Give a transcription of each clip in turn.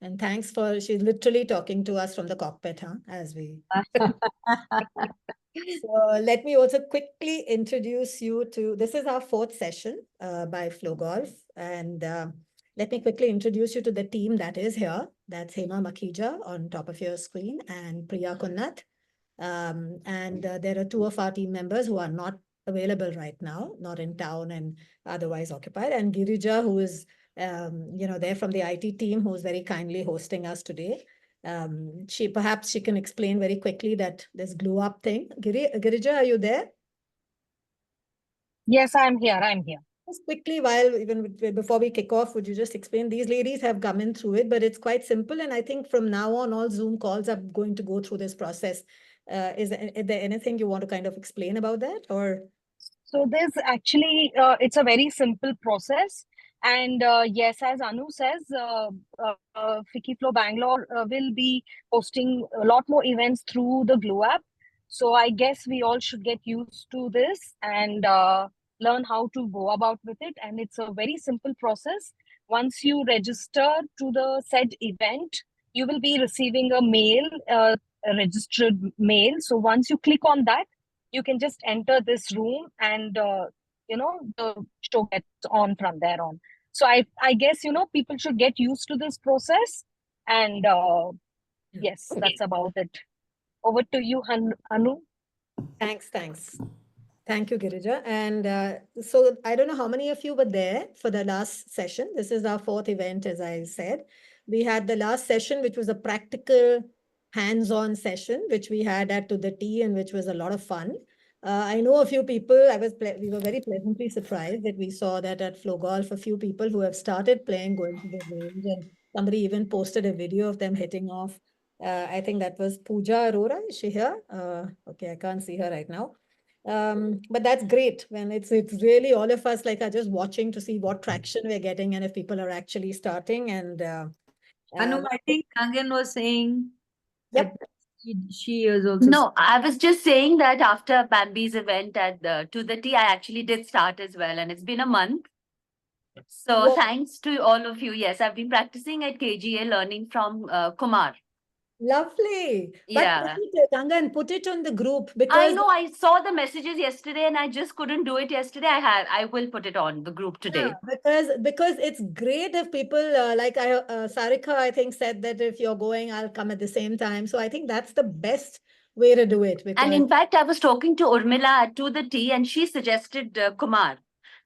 And thanks she's literally talking to us from the cockpit, huh? As we. So let me also quickly introduce you to, this is our fourth session by FLO Golf. And let me quickly introduce you to the team that is here. That's Hema Makhija on top of your screen and Priya Kunnat. And there are two of our team members who are not available right now, not in town and otherwise occupied. And Girija, who is, there from the IT team, who's very kindly hosting us today. Perhaps she can explain very quickly that this glue up thing. Girija, are you there? Yes, I'm here. Just quickly, before we kick off, would you just explain? These ladies have come in through it, but it's quite simple. And I think from now on, all Zoom calls are going to go through this process. Is there anything you want to kind of explain about that, or? So there's actually, it's a very simple process. And yes, as Anu says, FLO Bangalore will be hosting a lot more events through the Glue app. So I guess we all should get used to this and learn how to go about with it. And it's a very simple process. Once you register to the said event, you will be receiving a mail, a registered mail. So once you click on that, you can just enter this room and, the show gets on from there on. So I guess, people should get used to this process. And yes, that's about it. Over to you, Anu. Thanks. Thank you, Girija. And so I don't know how many of you were there for the last session. This is our fourth event, as I said. We had the last session, which was a practical hands-on session, which we had at To The T and which was a lot of fun. I know a few people, we were very pleasantly surprised that we saw that at FLO Golf, a few people who have started playing, going to the range, and somebody even posted a video of them hitting off. I think that was Pooja Arora. Is she here? Okay, I can't see her right now. But that's great when it's really all of us are just watching to see what traction we're getting and if people are actually starting. And Anu, I think Kangan was saying yep. She is also. No, I was just saying that after Bambi's event at To The T, I actually did start as well, and it's been a month. So thanks to all of you. Yes, I've been practicing at KGA, learning from Kumar. Lovely. Yeah. Kangan, put it on the group because I know I saw the messages yesterday and I just couldn't do it yesterday. I will put it on the group today. Yeah, because it's great if people Sarika, I think, said that if you're going, I'll come at the same time. So I think that's the best way to do it. And in fact, I was talking to Urmila at To The T and she suggested Kumar.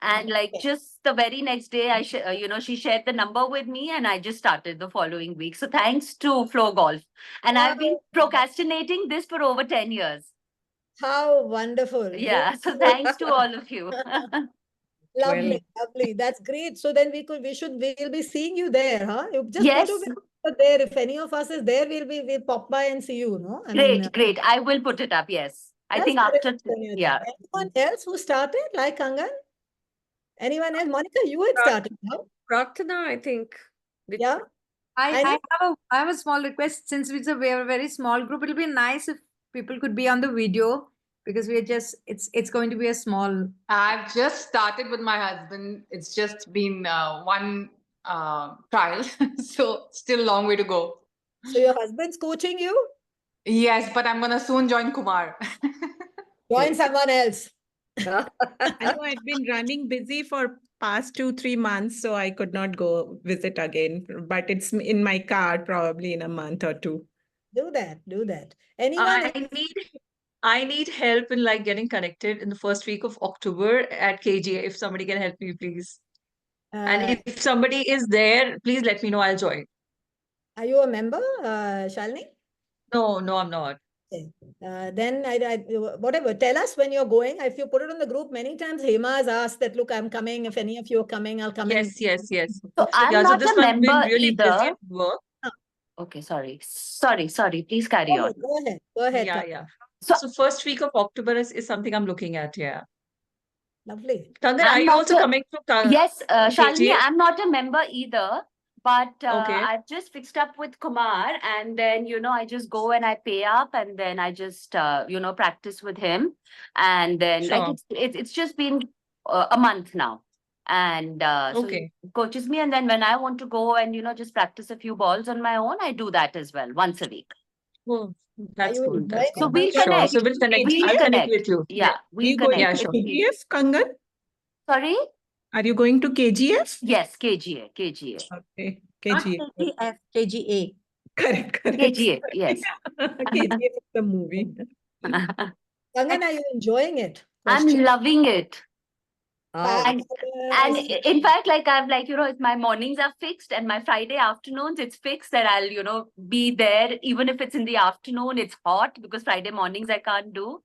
And just the very next day, she shared the number with me and I just started the following week. So thanks to FLO Golf. And I've been procrastinating this for over 10 years. How wonderful. Yeah. So thanks to all of you. Lovely. That's great. So then we'll be seeing you there, huh? You just yes. go to there. If any of us is there, we'll pop by and see you, no? Great. I will put it up. Yes. I think after, yeah. Anyone else who started like Kangan? Anyone else? Monica, you had started, no? Prathana, I think. Yeah. I have a small request. Since we are a very small group, it'll be nice if people could be on the video because it's going to be a small. I've just started with my husband. It's just been one trial, so still a long way to go. So your husband's coaching you? Yes, but I'm gonna soon join Kumar. Join someone else. I know I've been running busy for past 2-3 months, so I could not go visit again. But it's in my card probably in a month or two. Do that. Anyone? I need help in getting connected in the first week of October at KGA. If somebody can help me, please. And if somebody is there, please let me know. I'll join. Are you a member, Shalini? No, I'm not. Okay. Then whatever. Tell us when you're going. If you put it on the group, many times Hema has asked that, look, I'm coming. If any of you are coming, I'll come. Yes. So I'm not a member really either. Busy at work. Okay, sorry. Please carry on. Go ahead. Yeah. So first week of October is something I'm looking at. Yeah. Lovely. Kangan, are you also coming from? Yes, Shalini, I'm not a member either. But okay. I've just fixed up with Kumar and then, I just go and I pay up and then I just, practice with him. And then it's just been a month now. And so Okay. he coaches me. And then when I want to go and, just practice a few balls on my own, I do that as well once a week. Oh, that's you good. That's enjoying So good. we'll Sure. connect. So we'll connect. We'll I'll connect connect. with you. Yeah, Are we'll you going Yeah, connect. to sure. KGF, Kangan? Sorry? Are you going to KGF? Yes, KGA, KGA. Okay, Not KGF. KGF, KGA. Correct, correct. KGA, yes. KGF is the movie. Kangan, are you enjoying it? I'm Question. loving it. Fabulous. And in fact, it's my mornings are fixed and my Friday afternoons, it's fixed that I'll, be there. Even if it's in the afternoon, it's hot because Friday mornings I can't do.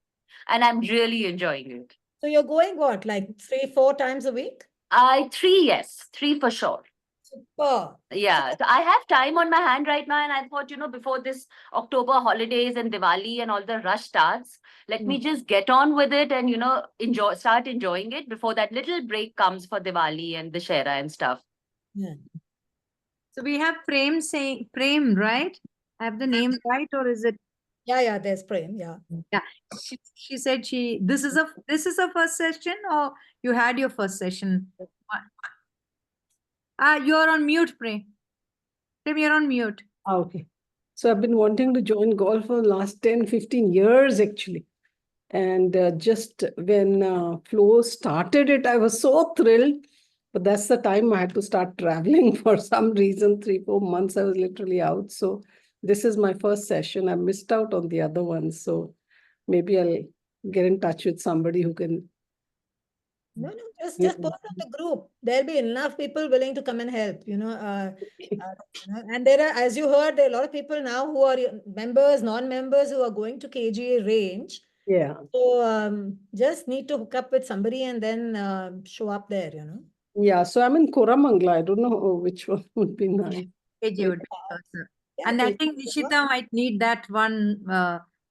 And I'm really enjoying it. So you're going what, like 3-4 times a week? 3, yes, 3 for sure. Super. Yeah, so I have time on my hand right now, and I thought, before this October holidays and Diwali and all the rush starts, let me just get on with it and, start enjoying it before that little break comes for Diwali and the Shera and stuff. Yeah. So we have Prem, right? I have the name right, or is it? Yeah, there's Prem. Yeah. Yeah. She said this is a first session, or you had your first session? You're on mute, Prem. Prem, you're on mute. Okay. So I've been wanting to join golf for the last 10, 15 years actually. And just when FLO started it, I was so thrilled. But that's the time I had to start traveling for some reason. 3-4 months I was literally out. So this is my first session. I missed out on the other ones. So maybe I'll get in touch with somebody who can. No, just post on the group. There'll be enough people willing to come and help, and there are, as you heard, there are a lot of people now who are members, non-members who are going to KGA range. Yeah. So just need to hook up with somebody and then show up there, Yeah. So I'm in Koramangala. I don't know which one would be nice. KGA would be closer. Yeah, And I KGA. think Nishita might need that one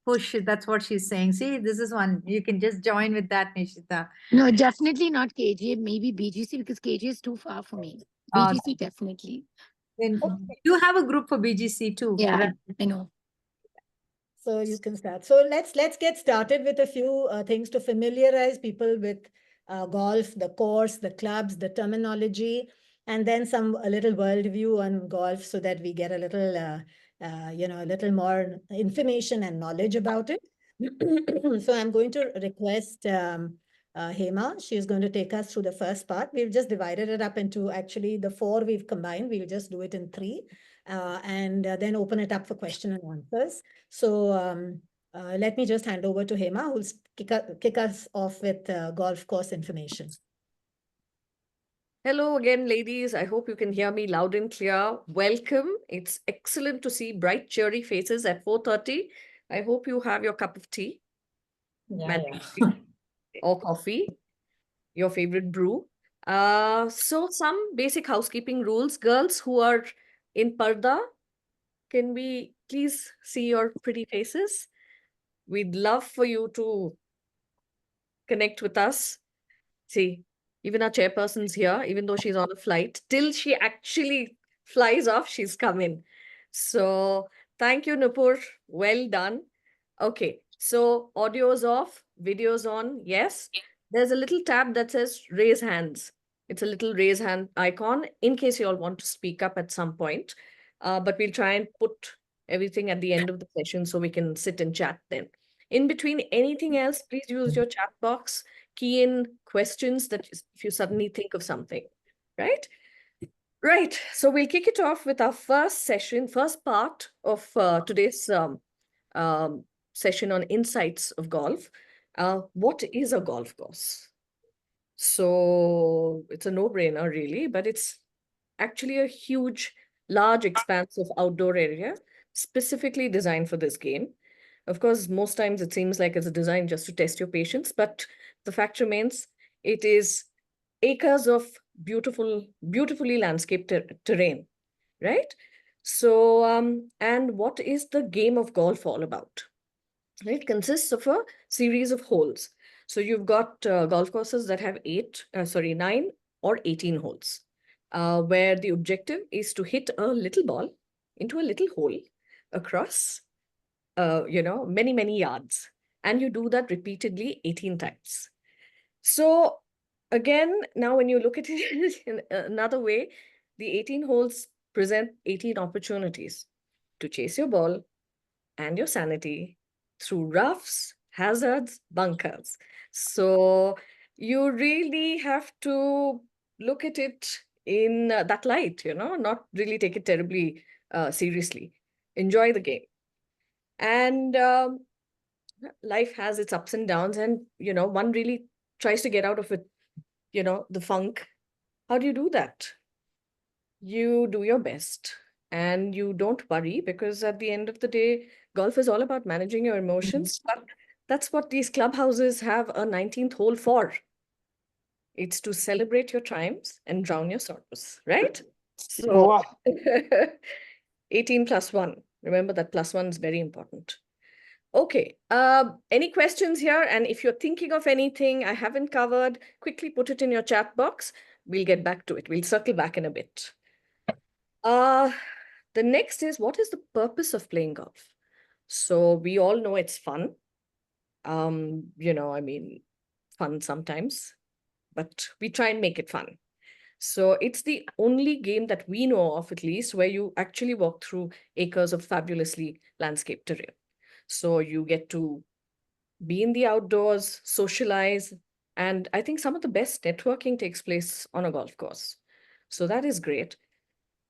push. That's what she's saying. See, this is one. You can just join with that, Nishita. No, definitely not KGA, maybe BGC because KGA is too far for me. BGC definitely. Then you have a group for BGC too. Yeah, right? I know. So you can start. So let's get started with a few things to familiarize people with golf, the course, the clubs, the terminology, and then a little worldview on golf so that we get a little, a little more information and knowledge about it. So I'm going to request Hema. She's going to take us through the first part. We've just divided it up into actually the 4 we've combined. We'll just do it in 3 and then open it up for question and answers. So let me just hand over to Hema, who'll kick us off with golf course information. Hello again, ladies. I hope you can hear me loud and clear. Welcome. It's excellent to see bright, cheery faces at 4:30. I hope you have your cup of tea. Or coffee, your favorite brew. So some basic housekeeping rules. Girls who are in parda, can we please see your pretty faces? We'd love for you to connect with us. See, even our chairperson's here, even though she's on a flight. Till she actually flies off, she's coming. So thank you, Nupur. Well done. Okay, so audio's off, video's on. Yes. There's a little tab that says raise hands. It's a little raise hand icon in case you all want to speak up at some point. But we'll try and put everything at the end of the session so we can sit and chat then. In between anything else, please use your chat box, key in questions that if you suddenly think of something, right? Right. So we'll kick it off with our first part of today's session on insights of golf. What is a golf course? So it's a no-brainer, really, but it's actually a huge, large expanse of outdoor area specifically designed for this game. Of course, most times it seems like it's designed just to test your patience, but the fact remains it is acres of beautifully landscaped terrain, right? So, and what is the game of golf all about? It consists of a series of holes. So you've got golf courses that have 9 or 18 holes, where the objective is to hit a little ball into a little hole across, many yards. And you do that repeatedly 18 times. So again, now when you look at it in another way, the 18 holes present 18 opportunities to chase your ball and your sanity through roughs, hazards, bunkers. So you really have to look at it in that light, not really take it terribly seriously. Enjoy the game. And life has its ups and downs, and, one really tries to get out of it, the funk. How do you do that? You do your best and you don't worry, because at the end of the day, golf is all about managing your emotions. But that's what these clubhouses have a 19th hole for. It's to celebrate your triumphs and drown your sorrows, right? So 18 plus 1. Remember that plus 1 is very important. Okay. Any questions here? And if you're thinking of anything I haven't covered, quickly put it in your chat box. We'll get back to it. We'll circle back in a bit. The next is, what is the purpose of playing golf? So we all know it's fun. Fun sometimes, but we try and make it fun. So it's the only game that we know of, at least, where you actually walk through acres of fabulously landscaped terrain. So you get to be in the outdoors, socialize, and I think some of the best networking takes place on a golf course. So that is great.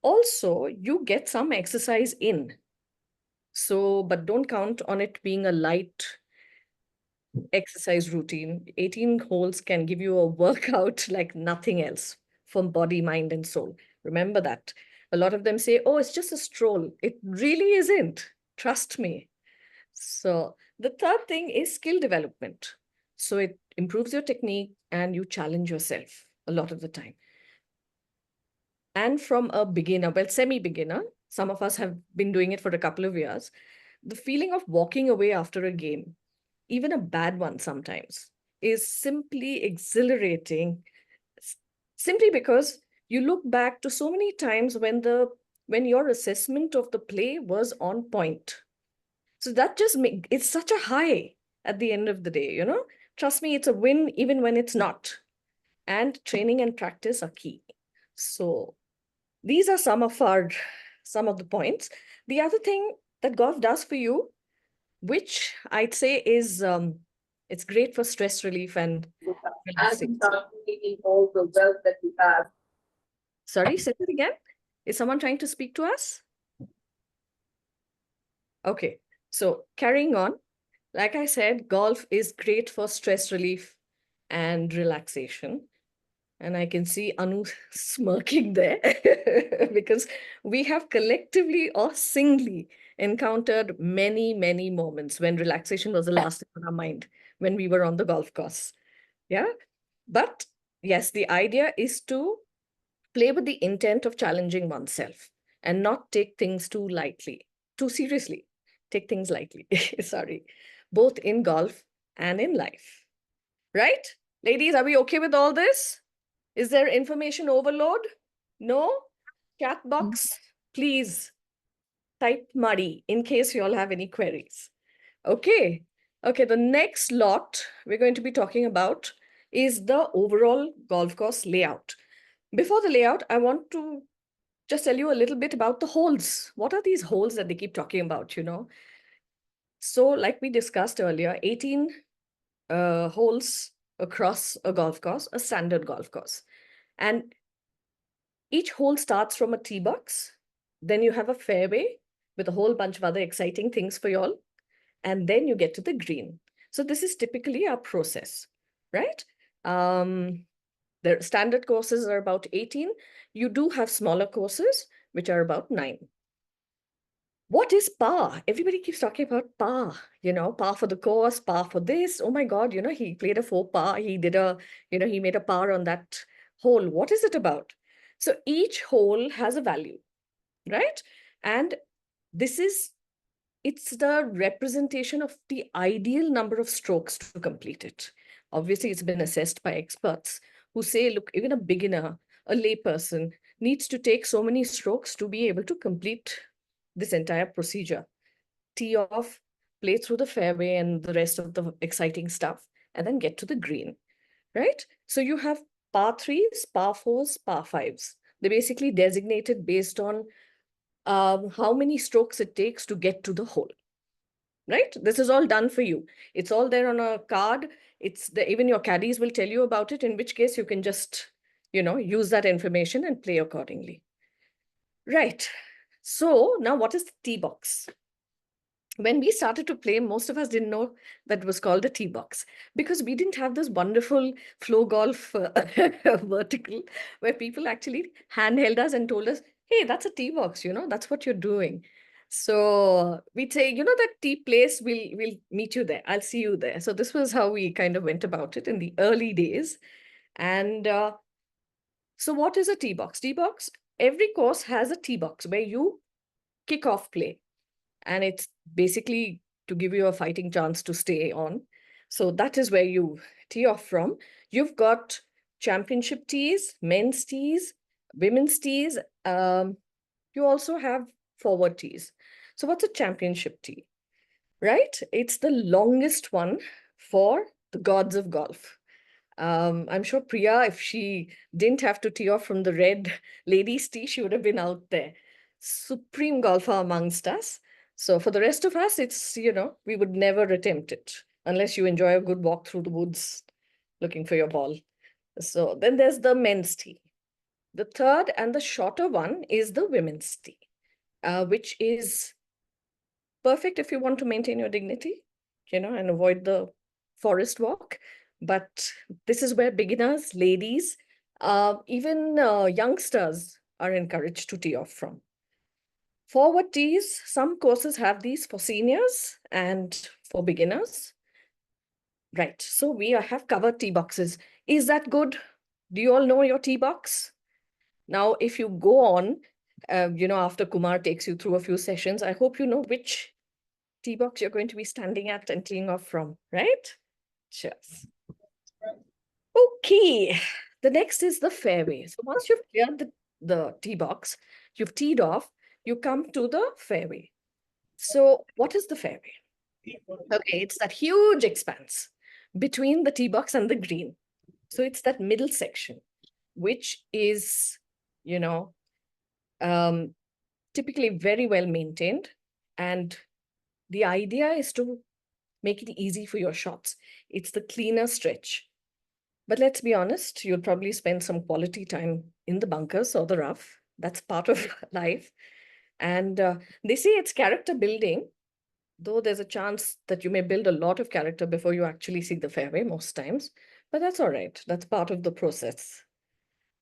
Also, you get some exercise in. So, but don't count on it being a light exercise routine. 18 holes can give you a workout like nothing else for body, mind, and soul. Remember that. A lot of them say, oh, it's just a stroll. It really isn't. Trust me. So the third thing is skill development. So it improves your technique and you challenge yourself a lot of the time. And from a beginner, well, semi-beginner, some of us have been doing it for a couple of years, the feeling of walking away after a game, even a bad one sometimes, is simply exhilarating, simply because you look back to so many times when your assessment of the play was on point. So that just it's such a high at the end of the day, Trust me, it's a win even when it's not. And training and practice are key. So these are some of the points. The other thing that golf does for you, which I'd say is it's great for stress relief and relaxing. Sorry, say it again. Is someone trying to speak to us? Okay, so carrying on. Like I said, golf is great for stress relief and relaxation. And I can see Anu smirking there because we have collectively or singly encountered many, many moments when relaxation was the last thing on our mind when we were on the golf course. Yeah. But yes, the idea is to play with the intent of challenging oneself and not take things too seriously. Take things lightly. Sorry. Both in golf and in life. Right? Ladies, are we okay with all this? Is there information overload? No? Chat box, please type muddy in case you all have any queries. Okay. Okay, the next lot we're going to be talking about is the overall golf course layout. Before the layout, I want to just tell you a little bit about the holes. What are these holes that they keep talking about, So like we discussed earlier, 18 holes across a golf course, a standard golf course. And each hole starts from a tee box. Then you have a fairway with a whole bunch of other exciting things for y'all. And then you get to the green. So this is typically our process, right? The standard courses are about 18. You do have smaller courses, which are about 9. What is par? Everybody keeps talking about par, par for the course, par for this. Oh my God, he played a 4 par. He did he made a par on that hole. What is it about? So each hole has a value, right? And it's the representation of the ideal number of strokes to complete it. Obviously, it's been assessed by experts who say, look, even a beginner, a layperson needs to take so many strokes to be able to complete this entire procedure. Tee off, play through the fairway and the rest of the exciting stuff, and then get to the green, right? So you have par 3s, par 4s, par 5s. They're basically designated based on how many strokes it takes to get to the hole. Right? This is all done for you. It's all there on a card. Even your caddies will tell you about it, in which case you can just, use that information and play accordingly. Right. So now what is the tee box? When we started to play, most of us didn't know that was called a tee box because we didn't have this wonderful FLO Golf vertical where people actually handheld us and told us, hey, that's a tee box, that's what you're doing. So we'd say, that tee place, we'll meet you there. I'll see you there. So this was how we kind of went about it in the early days. And so what is a tee box? Tee box, every course has a tee box where you kick off play. And it's basically to give you a fighting chance to stay on. So that is where you tee off from. You've got championship tees, men's tees, women's tees. You also have forward tees. So what's a championship tee? Right? It's the longest one for the gods of golf. I'm sure Priya, if she didn't have to tee off from the red ladies' tee, she would have been out there. Supreme golfer amongst us. So for the rest of us, it's, we would never attempt it unless you enjoy a good walk through the woods looking for your ball. So then there's the men's tee. The third and the shorter one is the women's tee, which is perfect if you want to maintain your dignity, and avoid the forest walk. But this is where beginners, ladies, even youngsters are encouraged to tee off from. Forward tees, some courses have these for seniors and for beginners. Right, so we have covered tee boxes. Is that good? Do you all know your tee box? Now, if you go on, after Kumar takes you through a few sessions, I hope you know which tee box you're going to be standing at and teeing off from, right? Cheers. Okay, the next is the fairway. So once you've cleared the tee box, you've teed off, you come to the fairway. So what is the fairway? Okay, it's that huge expanse between the tee box and the green. So it's that middle section, which is, typically very well maintained. And the idea is to make it easy for your shots. It's the cleaner stretch. But let's be honest, you'll probably spend some quality time in the bunkers or the rough. That's part of life. And they say it's character building, though there's a chance that you may build a lot of character before you actually see the fairway most times. But that's all right. That's part of the process.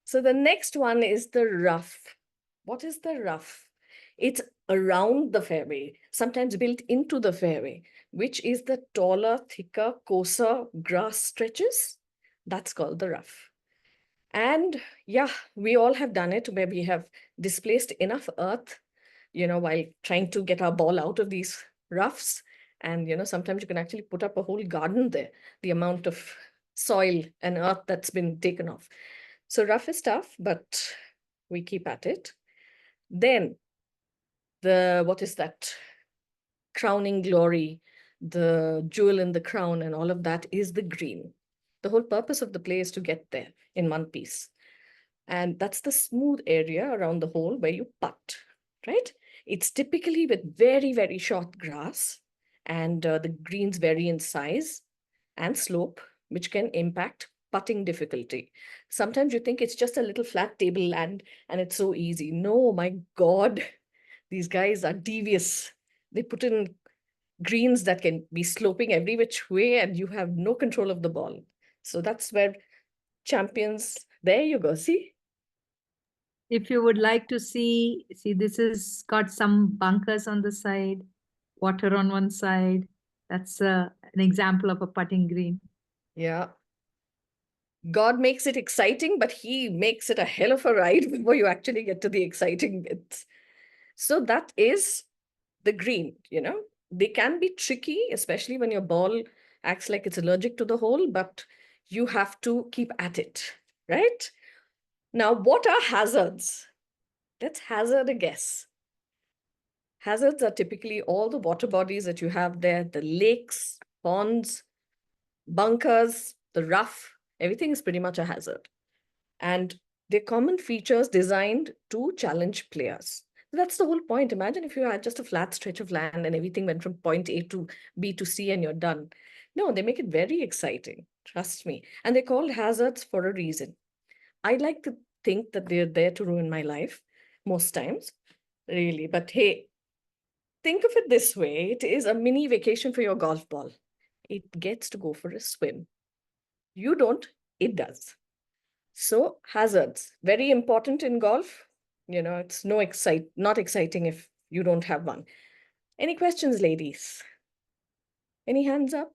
So the next one is the rough. What is the rough? It's around the fairway, sometimes built into the fairway, which is the taller, thicker, coarser grass stretches. That's called the rough. And yeah, we all have done it where we have displaced enough earth, while trying to get our ball out of these roughs. And, sometimes you can actually put up a whole garden there, the amount of soil and earth that's been taken off. So rough is tough, but we keep at it. Then what is that? Crowning glory, the jewel in the crown and all of that is the green. The whole purpose of the play is to get there in one piece. And that's the smooth area around the hole where you putt, right? It's typically with very, very short grass, and the greens vary in size and slope, which can impact putting difficulty. Sometimes you think it's just a little flat table land and it's so easy. No, my God, these guys are devious. They put in greens that can be sloping every which way and you have no control of the ball. So that's where champions, there you go, see? If you would like to see, this has got some bunkers on the side, water on one side. That's an example of a putting green. Yeah. God makes it exciting, but he makes it a hell of a ride before you actually get to the exciting bits. So that is the green, They can be tricky, especially when your ball acts like it's allergic to the hole, but you have to keep at it, right? Now, what are hazards? Let's hazard a guess. Hazards are typically all the water bodies that you have there, the lakes, ponds, bunkers, the rough, everything is pretty much a hazard. And they're common features designed to challenge players. That's the whole point. Imagine if you had just a flat stretch of land and everything went from point A to B to C and you're done. No, they make it very exciting. Trust me. And they're called hazards for a reason. I like to think that they're there to ruin my life most times, really. But hey, think of it this way. It is a mini vacation for your golf ball. It gets to go for a swim. You don't, it does. So hazards, very important in golf. You know, it's not exciting if you don't have one. Any questions, ladies? Any hands up?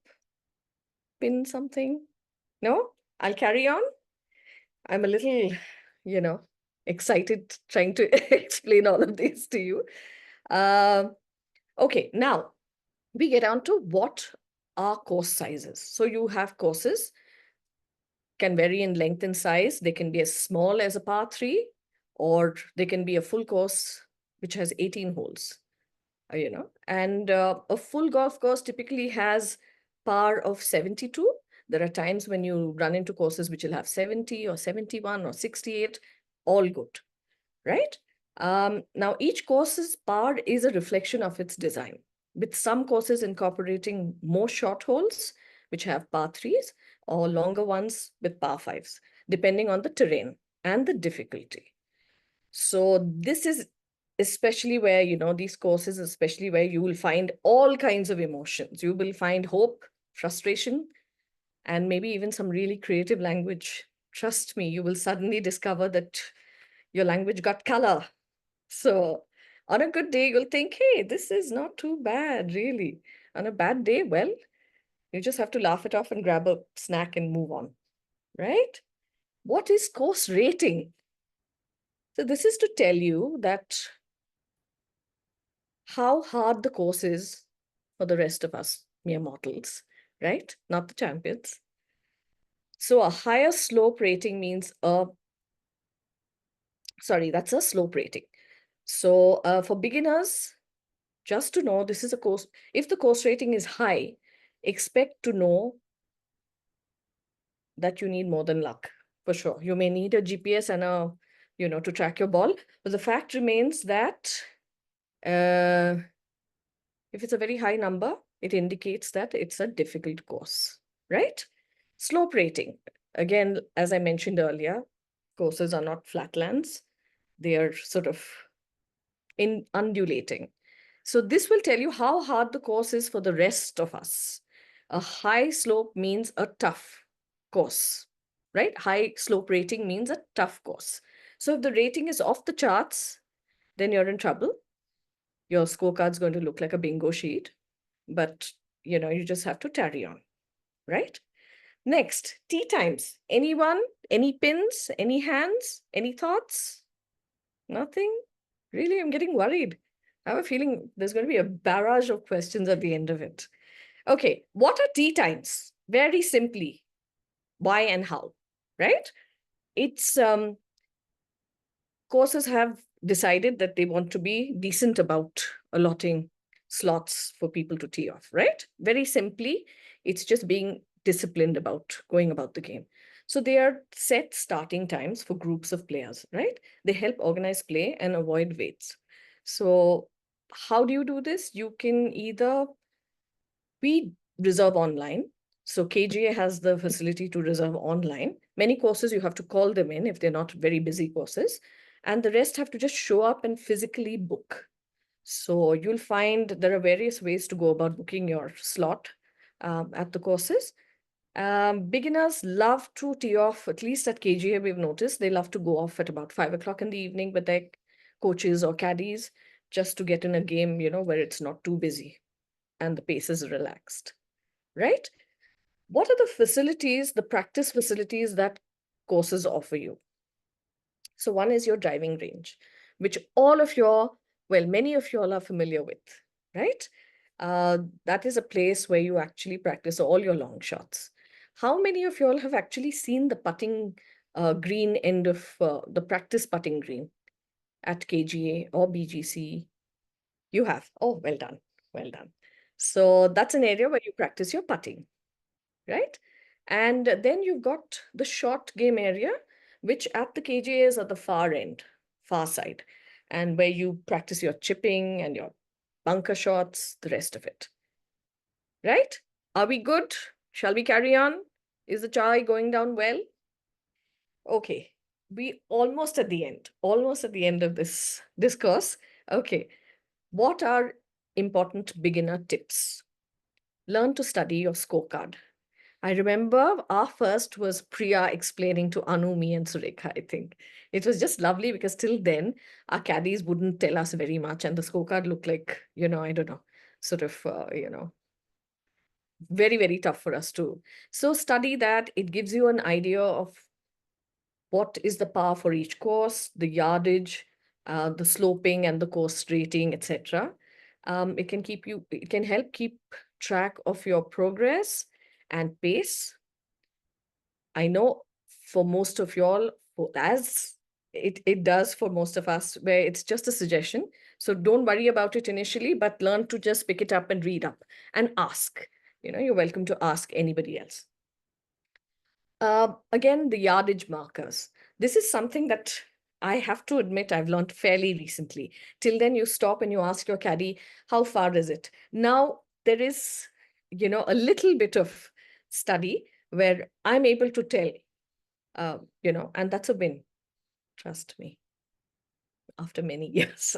Pin something? No? I'll carry on. I'm a little, you know, excited trying to explain all of this to you. Okay, now we get on to what are course sizes. So you have courses, can vary in length and size. They can be as small as a par 3, or they can be a full course which has 18 holes, you know. And a full golf course typically has par of 72. There are times when you run into courses which will have 70 or 71 or 68, all good, right? Now, each course's par is a reflection of its design, with some courses incorporating more short holes, which have par 3s, or longer ones with par 5s, depending on the terrain and the difficulty. So this is especially where, you know, these courses, especially where you will find all kinds of emotions. You will find hope, frustration, and maybe even some really creative language. Trust me, you will suddenly discover that your language got color. So on a good day, you'll think, hey, this is not too bad, really. On a bad day, well, you just have to laugh it off and grab a snack and move on, right? What is course rating? So this is to tell you that how hard the course is for the rest of us, mere mortals, right? Not the champions. So a higher slope rating means that's a slope rating. So for beginners, just to know, this is a course, if the course rating is high, expect to know that you need more than luck, for sure. You may need a GPS and to track your ball, but the fact remains that if it's a very high number, it indicates that it's a difficult course, right? Slope rating. Again, as I mentioned earlier, courses are not flatlands. They are sort of undulating. So this will tell you how hard the course is for the rest of us. A high slope means a tough course, right? High slope rating means a tough course. So if the rating is off the charts, then you're in trouble. Your scorecard's going to look like a bingo sheet, but you just have to carry on, right? Next, tee times. Anyone? Any pins? Any hands? Any thoughts? Nothing? Really, I'm getting worried. I have a feeling there's going to be a barrage of questions at the end of it. Okay, what are tee times? Very simply, why and how, right? It's courses have decided that they want to be decent about allotting slots for people to tee off, right? Very simply, it's just being disciplined about going about the game. So they are set starting times for groups of players, right? They help organize play and avoid waits. So how do you do this? You can either reserve online. So KGA has the facility to reserve online. Many courses you have to call them in if they're not very busy courses, and the rest have to just show up and physically book. So you'll find there are various ways to go about booking your slot at the courses. Beginners love to tee off, at least at KGA, we've noticed, they love to go off at about 5 o'clock in the evening with their coaches or caddies just to get in a game, where it's not too busy and the pace is relaxed, right? What are the facilities, the practice facilities that courses offer you? So one is your driving range, which many of you all are familiar with, right? That is a place where you actually practice all your long shots. How many of you all have actually seen the putting green end of the practice putting green at KGA or BGC? You have. Oh, well done. Well done. So that's an area where you practice your putting, right? And then you've got the short game area, which at the KGA is at the far end, far side, and where you practice your chipping and your bunker shots, the rest of it. Right? Are we good? Shall we carry on? Is the chai going down well? Okay, we almost at the end of this discourse. Okay, what are important beginner tips? Learn to study your scorecard. I remember our first was Priya explaining to Anu, me, and Surekha, I think. It was just lovely because till then, our caddies wouldn't tell us very much, and the scorecard looked like, I don't know, sort of, very, very tough for us too. So study that. It gives you an idea of what is the par for each course, the yardage, the sloping and the course rating, etc. It can help keep track of your progress and pace. I know for most of y'all, as it does for most of us, where it's just a suggestion. So don't worry about it initially, but learn to just pick it up and read up and ask. You're welcome to ask anybody else. Again, the yardage markers. This is something that I have to admit I've learned fairly recently. Till then, you stop and you ask your caddy, how far is it? Now, there is, a little bit of study where I'm able to tell, and that's a win. Trust me, after many years.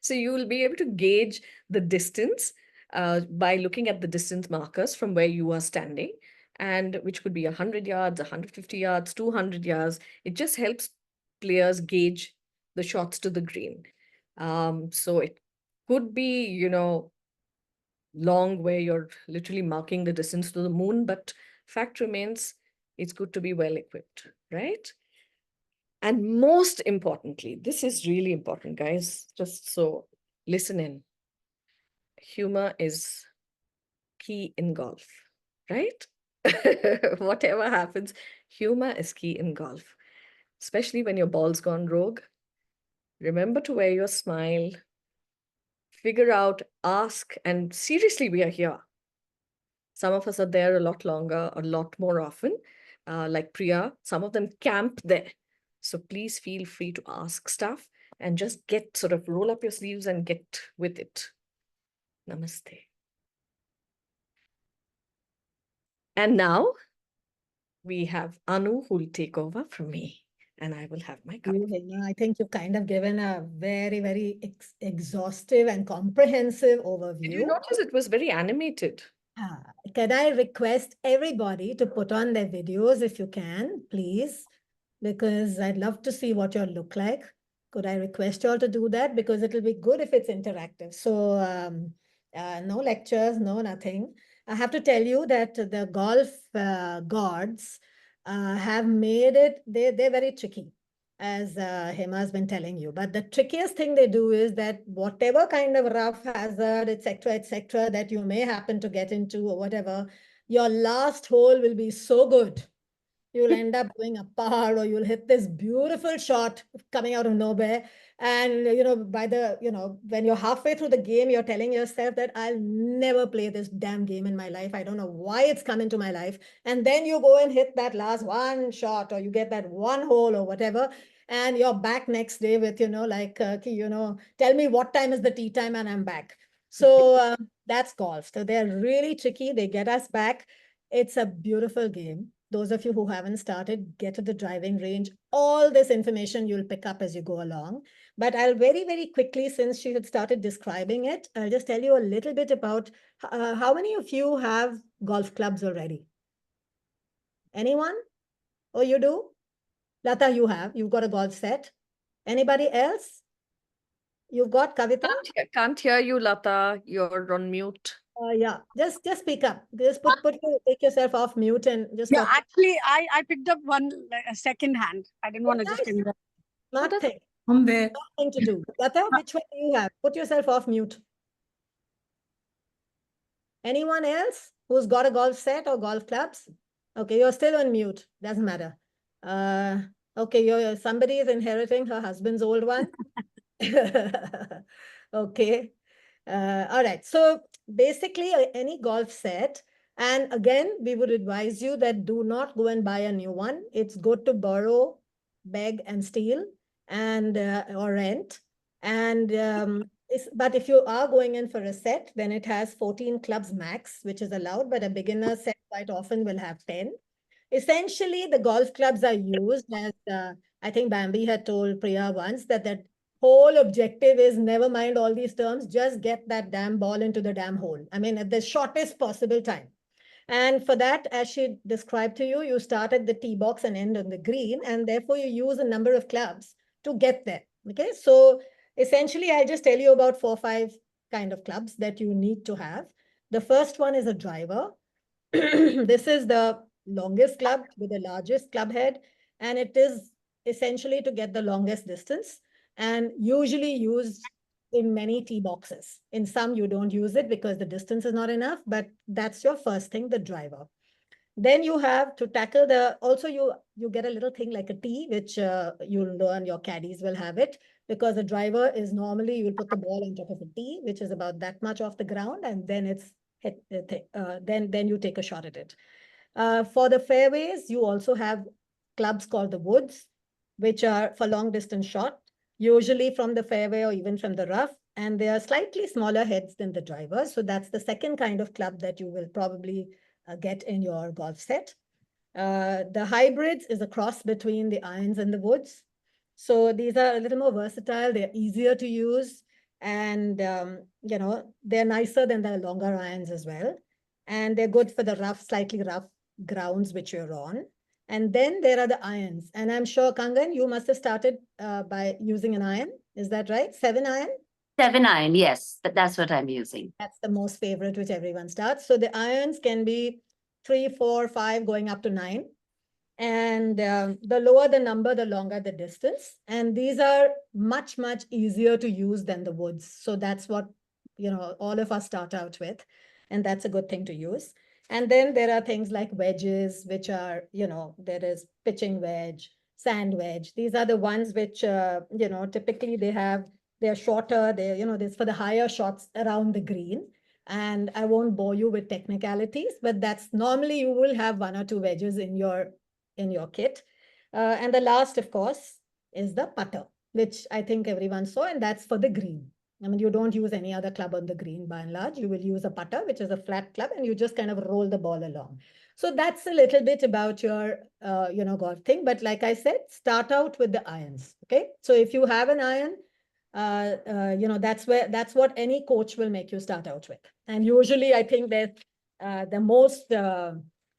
So you will be able to gauge the distance by looking at the distance markers from where you are standing, and which could be 100 yards, 150 yards, 200 yards. It just helps players gauge the shots to the green. So it could be, long where you're literally marking the distance to the moon, but fact remains, it's good to be well equipped, right? And most importantly, this is really important, guys, just so listen in. Humor is key in golf, right? Whatever happens, humor is key in golf, especially when your ball's gone rogue. Remember to wear your smile, figure out, ask, and seriously, we are here. Some of us are there a lot longer, a lot more often. Like Priya, some of them camp there. So please feel free to ask stuff and just roll up your sleeves and get with it. Namaste. And now we have Anu who will take over from me, and I will have my cup. I think you've kind of given a very, very exhaustive and comprehensive overview. Did you notice it was very animated? Can I request everybody to put on their videos if you can, please? Because I'd love to see what you all look like. Could I request you all to do that? Because it'll be good if it's interactive. So no lectures, no nothing. I have to tell you that the golf gods have made it, they're very tricky, as Hema has been telling you. But the trickiest thing they do is that whatever kind of rough hazard, etc., that you may happen to get into or whatever, your last hole will be so good. You'll end up doing a par, or you'll hit this beautiful shot coming out of nowhere. And, when you're halfway through the game, you're telling yourself that I'll never play this damn game in my life. I don't know why it's come into my life. And then you go and hit that last one shot, or you get that one hole or whatever. And you're back next day with, tell me what time is the tee time and I'm back. So that's golf. So they're really tricky. They get us back. It's a beautiful game. Those of you who haven't started, get to the driving range. All this information you'll pick up as you go along. But I'll very, very quickly, since she had started describing it, I'll just tell you a little bit about how many of you have golf clubs already? Anyone? Oh, you do? Lata, you have. You've got a golf set. Anybody else? You've got Kavita? Can't hear you, Lata. You're on mute. Yeah, just speak up. Just take yourself off mute and just Yeah, talk. actually, I picked up one second hand. I didn't want to just invest. Smart thing. I'm there. Nothing to do. Lata, which one do you have? Put yourself off mute. Anyone else who's got a golf set or golf clubs? Okay, you're still on mute. Doesn't matter. Okay, somebody is inheriting her husband's old one. Okay. All right. So basically, any golf set. And again, we would advise you that do not go and buy a new one. It's good to borrow beg and steal and or rent. And but if you are going in for a set, then it has 14 clubs max, which is allowed, but a beginner set quite often will have 10. Essentially, the golf clubs are used as, I think Bambi had told Priya once that that whole objective is never mind all these terms, just get that damn ball into the damn hole. I mean, at the shortest possible time. And for that, as she described to you, you start at the tee box and end on the green, and therefore you use a number of clubs to get there. Okay, so essentially, I'll just tell you about 4 or 5 kind of clubs that you need to have. The first one is a driver. This is the longest club with the largest club head, and it is essentially to get the longest distance and usually used in many tee boxes. In some, you don't use it because the distance is not enough, but that's your first thing, the driver. Then you have to tackle the, also you get a little thing like a tee, which you'll learn, your caddies will have it, because the driver is normally, you'll put the ball on top of a tee, which is about that much off the ground, and then it's hit, then you take a shot at it. For the fairways, you also have clubs called the woods, which are for long distance shot, usually from the fairway or even from the rough, and they are slightly smaller heads than the drivers. So that's the second kind of club that you will probably get in your golf set. The hybrids is a cross between the irons and the woods. So these are a little more versatile. They're easier to use, and you know, they're nicer than the longer irons as well. And they're good for the rough, slightly rough grounds which you're on. And then there are the irons. And I'm sure, Kangan, you must have started by using an iron. Is that right? 7 iron? 7 iron, yes, that's what I'm using. That's the most favorite, which everyone starts. So the irons can be 3, 4, 5, going up to 9. And the lower the number, the longer the distance. And these are much, much easier to use than the woods. So that's what, you know, all of us start out with. And that's a good thing to use. And then there are things like wedges, which are, you know, there is pitching wedge, sand wedge. These are the ones which, you know, typically they're shorter, they're, you know, this for the higher shots around the green. And I won't bore you with technicalities, but that's normally you will have 1 or 2 wedges in your kit. And the last, of course, is the putter, which I think everyone saw, and that's for the green. I mean, you don't use any other club on the green by and large. You will use a putter, which is a flat club, and you just kind of roll the ball along. So that's a little bit about your, you know, golf thing. But like I said, start out with the irons. Okay. So if you have an iron, you know, that's what any coach will make you start out with. And usually I think that the most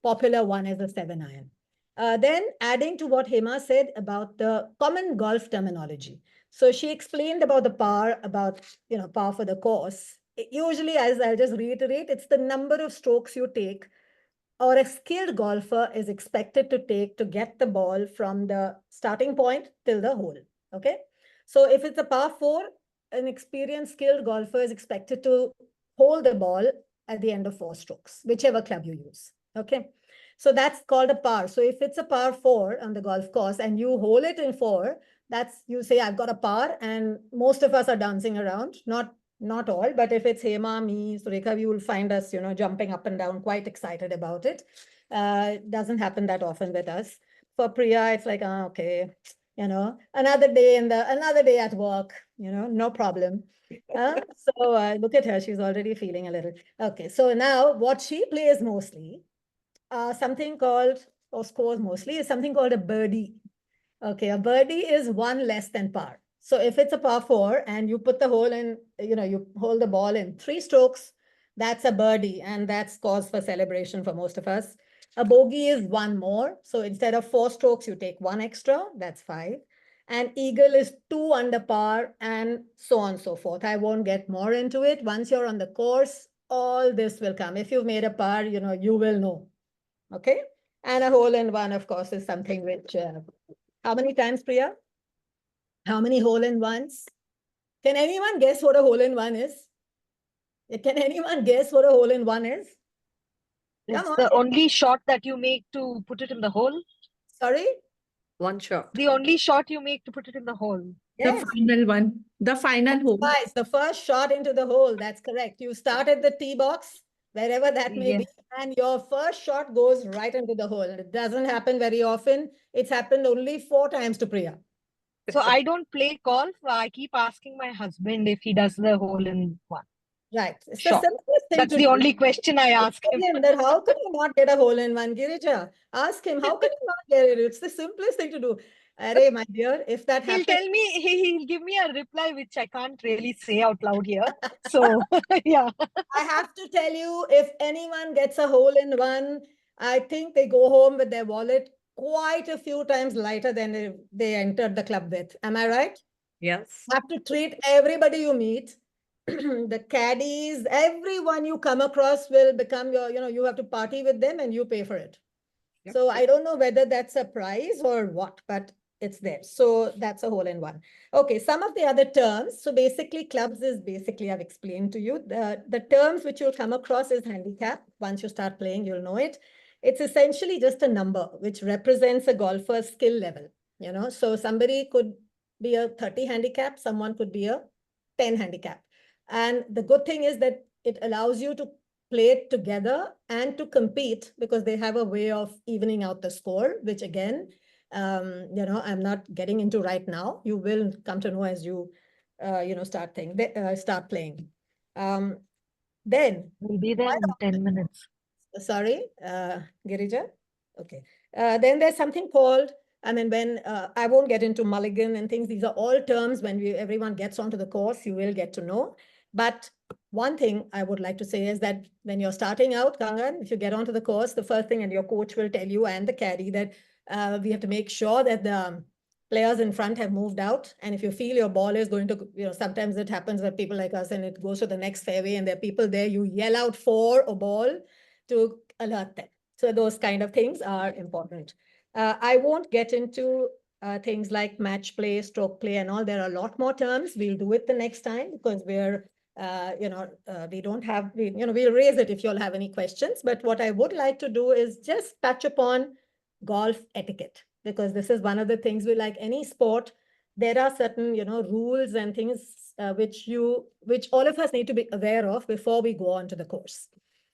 popular one is a 7 iron. Then adding to what Hema said about the common golf terminology. So she explained about the par, about, you know, par for the course. Usually, as I'll just reiterate, it's the number of strokes you take or a skilled golfer is expected to take to get the ball from the starting point till the hole. Okay. So if it's a par 4, an experienced skilled golfer is expected to hold the ball at the end of 4 strokes, whichever club you use. Okay. So that's called a par. So if it's a par 4 on the golf course and you hold it in 4, that's, you say, I've got a par, and most of us are dancing around, not all, but if it's Hema, me, Surekha, you will find us, you know, jumping up and down, quite excited about it. Doesn't happen that often with us. For Priya, it's like, okay, you know, another day at work, you know, no problem. So look at her, she's already feeling a little. Okay, so now what she plays mostly, something called, or scores mostly, is something called a birdie. Okay, a birdie is 1 less than par. So if it's a par 4 and you put the hole in, you know, you hold the ball in 3 strokes, that's a birdie, and that's cause for celebration for most of us. A bogey is 1 more. So instead of 4 strokes, you take 1 extra, that's 5. And eagle is 2 under par, and so on and so forth. I won't get more into it. Once you're on the course, all this will come. If you've made a par, you know, you will know. Okay. And a hole in one, of course, is something which, how many times, Priya? How many hole in ones? Can anyone guess what a hole in one is? Can anyone guess what a hole in one is? It's the only shot that you make to put it in the hole. Sorry? 1 shot. The only shot you make to put it in the hole. Yes. The final one. The final hole. It's the first shot into the hole. That's correct. You start at the tee box, wherever that may be, and your first shot goes right into the hole. It doesn't happen very often. It's happened only 4 times to Priya. So I don't play golf. I keep asking my husband if he does the hole in one. Right. It's the Shot. simplest thing That's to the do. only question I ask him. Him that how could you not get a hole in one, Girija? Ask him, how can you not get it? It's the simplest thing to do. Arey, my dear, if that He'll happens, tell me, he'll give me a reply which I can't really say out loud here. So, yeah. I have to tell you, if anyone gets a hole in one, I think they go home with their wallet quite a few times lighter than they entered the club with. Am I right? Yes. Have to treat everybody you meet, the caddies, everyone you come across will become your, you have to party with them and you pay for it. Yep. So I don't know whether that's a prize or what, but it's there. So that's a hole in one. Okay, some of the other terms. So basically clubs is basically, I've explained to you. The terms which you'll come across is handicap. Once you start playing, you'll know it. It's essentially just a number which represents a golfer's skill level. So somebody could be a 30 handicap, someone could be a 10 handicap. And the good thing is that it allows you to play it together and to compete because they have a way of evening out the score, which again, I'm not getting into right now. You will come to know as you, start playing. Then We'll be there in 10 minutes. Sorry, Girija. Okay. Then there's something called, when I won't get into mulligan and things. These are all terms when everyone gets onto the course, you will get to know. But one thing I would like to say is that when you're starting out, Kangan, if you get onto the course, the first thing, and your coach will tell you and the caddy that we have to make sure that the players in front have moved out. And if you feel your ball is going to, sometimes it happens with people like us and it goes to the next fairway and there are people there, you yell out for a ball to alert them. So those kind of things are important. I won't get into things like match play, stroke play and all. There are a lot more terms. We'll do it the next time because we don't have, we'll raise it if you'll have any questions. But what I would like to do is just touch upon golf etiquette, because this is one of the things we, like any sport, there are certain, rules and things which all of us need to be aware of before we go on to the course.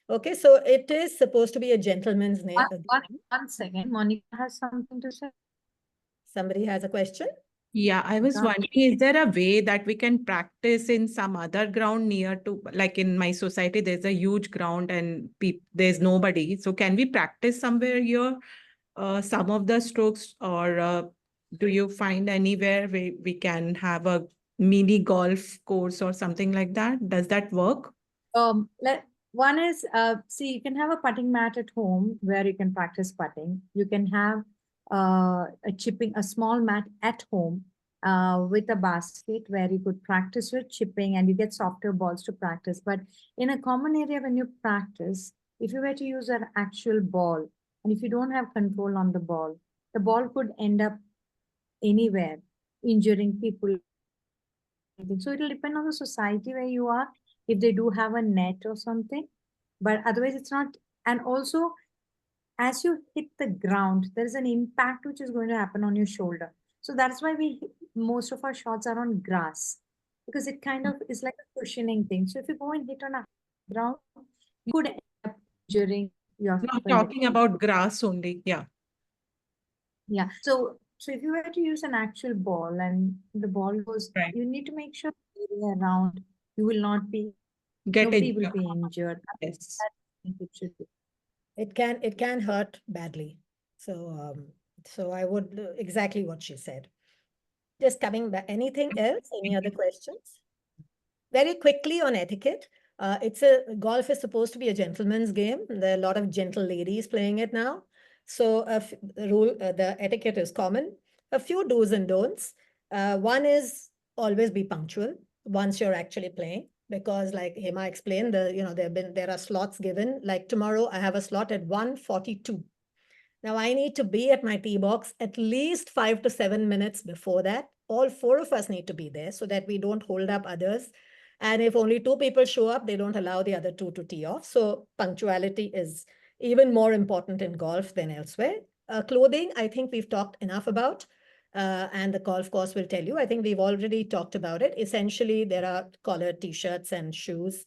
Okay, so it is supposed to be a gentleman's name. One second, Monica has something to say. Somebody has a question? Yeah, I was wondering, is there a way that we can practice in some other ground near to, like in my society, there's a huge ground and there's nobody. So can we practice somewhere here, some of the strokes, or do you find anywhere where we can have a mini golf course or something like that? Does that work? One is, see, you can have a putting mat at home where you can practice putting. You can have a small mat at home with a basket where you could practice your chipping and you get softer balls to practice. But in a common area when you practice, if you were to use an actual ball and if you don't have control on the ball could end up anywhere, injuring people. So it'll depend on the society where you are, if they do have a net or something, but otherwise it's not. And also, as you hit the ground, there is an impact which is going to happen on your shoulder. So that's why most of our shots are on grass, because it kind of is like a cushioning thing. So if you go and hit on a ground, you could end up injuring yourself. Not talking about grass only, yeah. Yeah. So if you were to use an actual ball and the ball goes, right, you need to make sure around you will not be, nobody will be injured. Yes. It can hurt badly. So I would exactly what she said. Just coming back, anything else? Any other questions? Very quickly on etiquette. Golf is supposed to be a gentleman's game. There are a lot of gentle ladies playing it now. So the etiquette is common. A few do's and don'ts. One is always be punctual once you're actually playing, because like Hema explained, there are slots given. Like tomorrow, I have a slot at 1:42. Now I need to be at my tee box at least 5 to 7 minutes before that. All 4 of us need to be there so that we don't hold up others. And if only 2 people show up, they don't allow the other 2 to tee off. So punctuality is even more important in golf than elsewhere. Clothing, I think we've talked enough about, and the golf course will tell you. I think we've already talked about it. Essentially, there are collared t-shirts and shoes.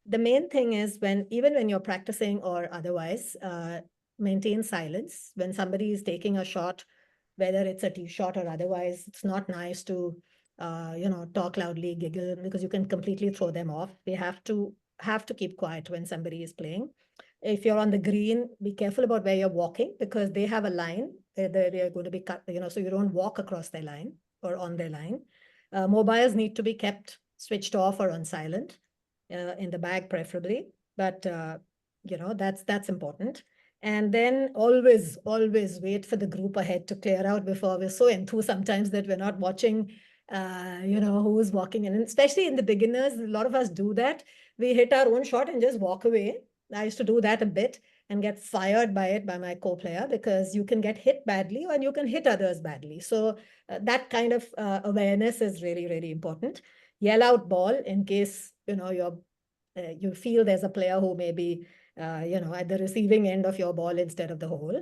the main thing is even when you're practicing or otherwise, maintain silence. When somebody is taking a shot, whether it's a tee shot or otherwise, it's not nice to, talk loudly, giggle, because you can completely throw them off. They have to keep quiet when somebody is playing. If you're on the green, be careful about where you're walking, because they have a line. They're going to be cut, so you don't walk across their line or on their line. Mobiles need to be kept switched off or on silent, in the bag preferably. But that's important. And then always wait for the group ahead to clear out before. We're so enthused sometimes that we're not watching who's walking in. And especially in the beginners, a lot of us do that. We hit our own shot and just walk away. I used to do that a bit and get fired by it by my co-player, because you can get hit badly and you can hit others badly. So that kind of awareness is really, really important. Yell out ball in case you feel there's a player who may be at the receiving end of your ball instead of the hole.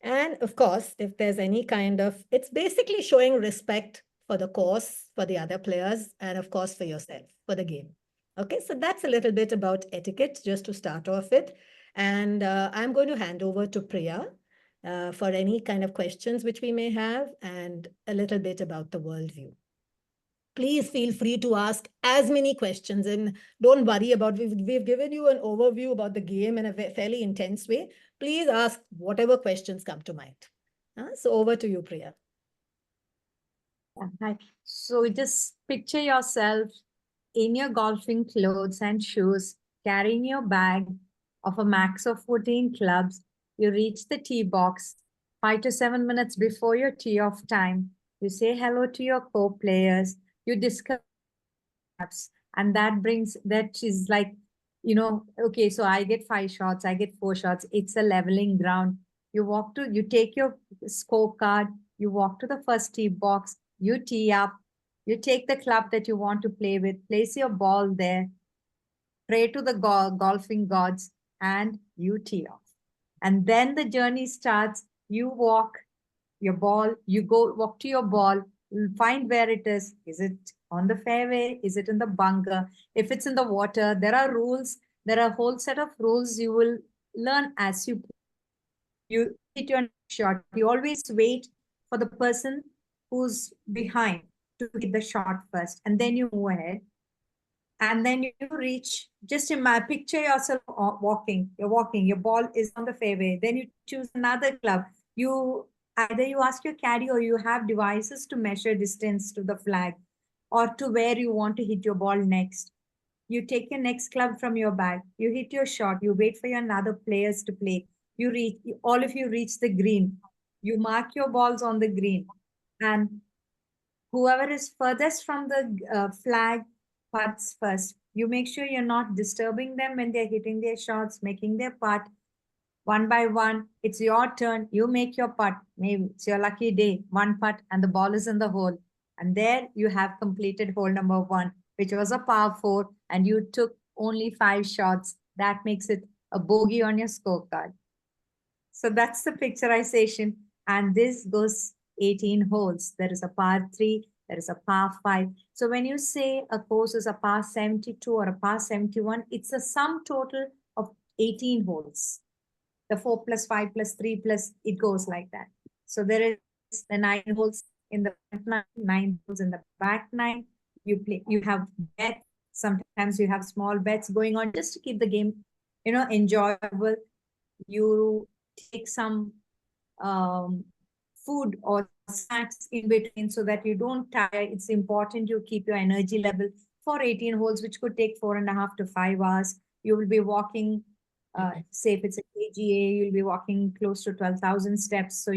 And of course, if there's any kind of, it's basically showing respect for the course, for the other players, and of course for yourself, for the game. Okay, so that's a little bit about etiquette, just to start off with. And I'm going to hand over to Priya for any kind of questions which we may have, and a little bit about the worldview. Please feel free to ask as many questions, and don't worry about, we've given you an overview about the game in a fairly intense way. Please ask whatever questions come to mind. So over to you, Priya. Hi. So just picture yourself in your golfing clothes and shoes, carrying your bag of a max of 14 clubs. You reach the tee box 5 to 7 minutes before your tee off time. You say hello to your co-players. You discuss apps, and that is like, okay, so I get 5 shots, I get 4 shots. It's a leveling ground. You take your scorecard, you walk to the first tee box, you tee up, you take the club that you want to play with, place your ball there, pray to the golfing gods, and you tee off. And then the journey starts. You walk your ball, you go walk to your ball, find where it is. Is it on the fairway? Is it in the bunker? If it's in the water, there are rules. There are a whole set of rules you will learn as you hit your shot. You always wait for the person who's behind to hit the shot first, and then you move ahead. And then you reach, just picture yourself walking. You're walking, your ball is on the fairway. Then you choose another club. Either you ask your caddy, or you have devices to measure distance to the flag or to where you want to hit your ball next. You take your next club from your bag. You hit your shot. You wait for your another players to play. All of you reach the green. You mark your balls on the green. And whoever is furthest from the flag putts first. You make sure you're not disturbing them when they're hitting their shots, making their putt. One by one, it's your turn. You make your putt. Maybe it's your lucky day. One putt and the ball is in the hole. And there you have completed hole number 1, which was a par 4, and you took only 5 shots. That makes it a bogey on your scorecard. So that's the picturization. And this goes 18 holes. There is a par 3, there is a par 5. So when you say a course is a par 72 or a par 71, it's a sum total of 18 holes. The 4 plus 5 plus 3 plus, it goes like that. So there is the 9 holes in the front 9 holes in the back 9. You have bets. Sometimes you have small bets going on just to keep the game, enjoyable. You take some food or snacks in between so that you don't tire. It's important you keep your energy level for 18 holes, which could take 4.5 to 5 hours. You will be walking, say if it's a KGA, you'll be walking close to 12,000 steps. So,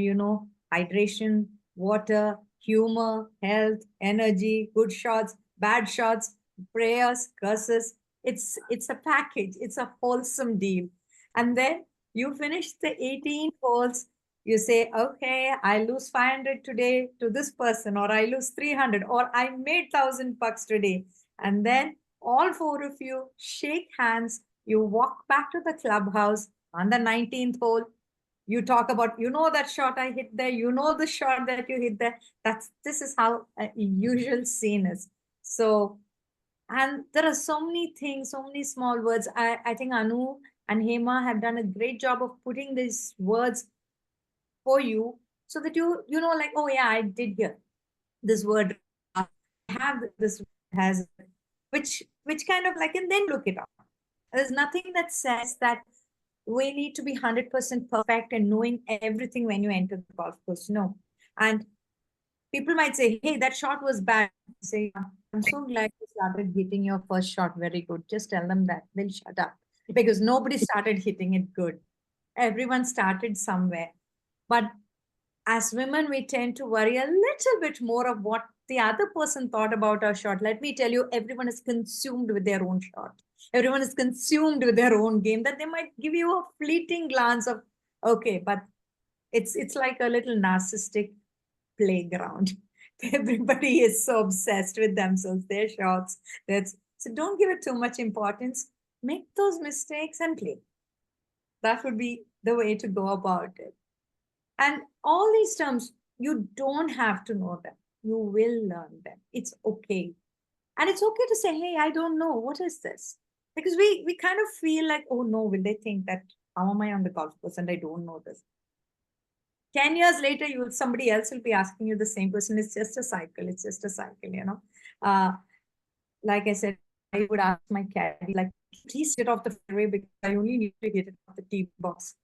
hydration, water, humor, health, energy, good shots, bad shots, prayers, curses. It's a package. It's a wholesome deal. And then you finish the 18 holes. You say, okay, I lose 500 today to this person, or I lose 300, or I made $1,000 today. And then all 4 of you shake hands. You walk back to the clubhouse on the 19th hole. You talk about, that shot I hit there, the shot that you hit there. This is how a usual scene is. So, And there are so many things, so many small words. I think Anu and Hema have done a great job of putting these words for you so that you know, like, oh yeah, I did hear this word. I have this has which kind of like, and then look it up. There's nothing that says that we need to be 100% perfect and knowing everything when you enter the golf course. No. And people might say, hey, that shot was bad. Say, I'm so glad you started hitting your first shot very good. Just tell them that. They'll shut up. Because nobody started hitting it good. Everyone started somewhere. But as women, we tend to worry a little bit more of what the other person thought about our shot. Let me tell you, everyone is consumed with their own shot. Everyone is consumed with their own game, that they might give you a fleeting glance of, okay, but it's like a little narcissistic playground. Everybody is so obsessed with themselves, their shots. So don't give it too much importance. Make those mistakes and play. That would be the way to go about it. And all these terms, you don't have to know them. You will learn them. It's okay. And it's okay to say, hey, I don't know. What is this? Because we kind of feel like, oh no, will they think that how am I on the golf course and I don't know this? 10 years later, somebody else will be asking you the same question. It's just a cycle. It's just a cycle, you know. Like I said, I would ask my caddy, like, please get off the fairway because I only need to get it off the tee box.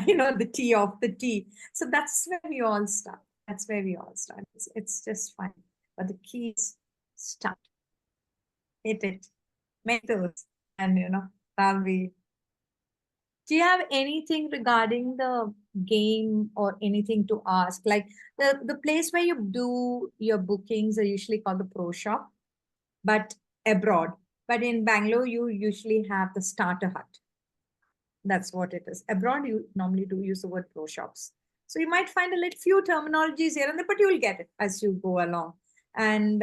You know, the tee off the tee. So that's where we all start. That's where we all start. It's just fine. But the key is start. Hit it. Make those. And, you know, that'll be. Do you have anything regarding the game or anything to ask? Like the place where you do your bookings are usually called the pro shop, but abroad. But in Bangalore, you usually have the starter hut. That's what it is. Abroad, you normally do use the word pro shops. So you might find a little few terminologies here and there, but you will get it as you go along. And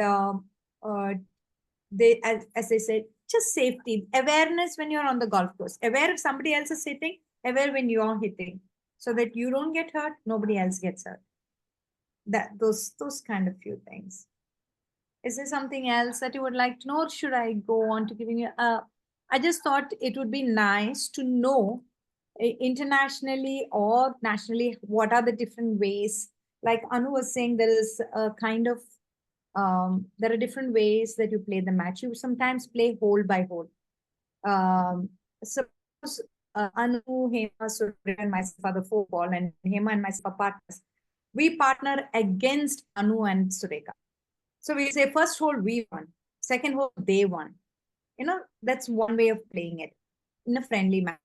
they, as I said, just safety, awareness when you're on the golf course, aware if somebody else is hitting, aware when you're hitting, so that you don't get hurt, nobody else gets hurt. Those kind of few things. Is there something else that you would like to know, or should I go on to giving you I just thought it would be nice to know internationally or nationally what are the different ways. Like Anu was saying, there is a kind of there are different ways that you play the match. You sometimes play hole by hole. Suppose Anu, Hema, Surya, and myself are the 4 ball, and Hema and myself are partners. We partner against Anu and Sureka. So we say first hole we won, second hole they won. You know, that's one way of playing it in a friendly match.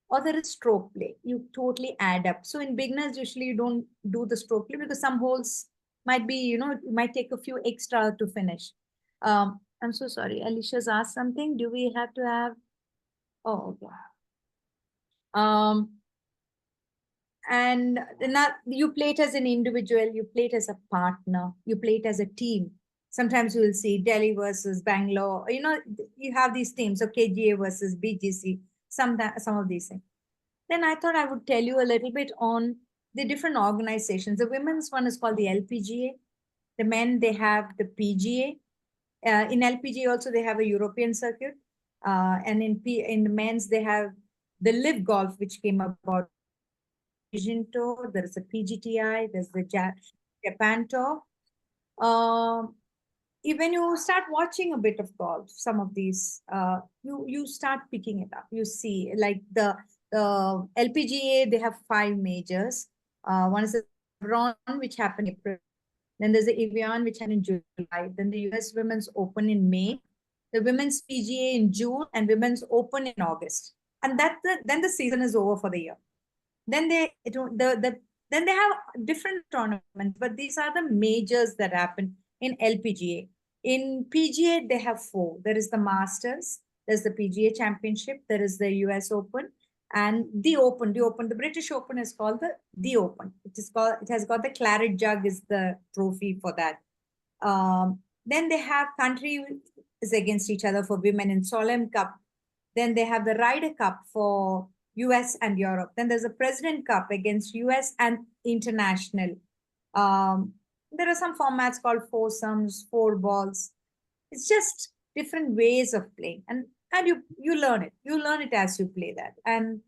Or there is stroke play. You totally add up. So in beginners, usually you don't do the stroke play because some holes might be, you know, it might take a few extra to finish. I'm so sorry. Alicia's asked something. Do we have to have? Oh, okay. And not you play it as an individual, you play it as a partner, you play it as a team. Sometimes you will see Delhi versus Bangalore. You know, you have these teams. So KGA versus BGC. Some of these things. Then I thought I would tell you a little bit on the different organizations. The women's one is called the LPGA. The men, they have the PGA. In LPGA also they have a European circuit. And in the men's they have the Live Golf, which came about. Asian Tour, there is a PGTI, there's the Japan Tour. Even you start watching a bit of golf, some of these, you start picking it up. You see, like the LPGA, they have 5 majors. One is the Ron, which happened in April. Then there's the Evian, which happened in July. Then the US Women's Open in May. The Women's PGA in June, and Women's Open in August. And then the season is over for the year. Then they have different tournaments, but these are the majors that happen in LPGA. In PGA, they have 4. There is the Masters, there's the PGA Championship, there is the US Open, and the Open. The British Open is called the Open. It has got the Claret Jug is the trophy for that. Then they have countries against each other for women in Solheim Cup. Then they have the Ryder Cup for US and Europe. Then there's a President Cup against US and international. There are some formats called foursomes, 4 balls. It's just different ways of playing, and you learn it. You learn it as you play that, and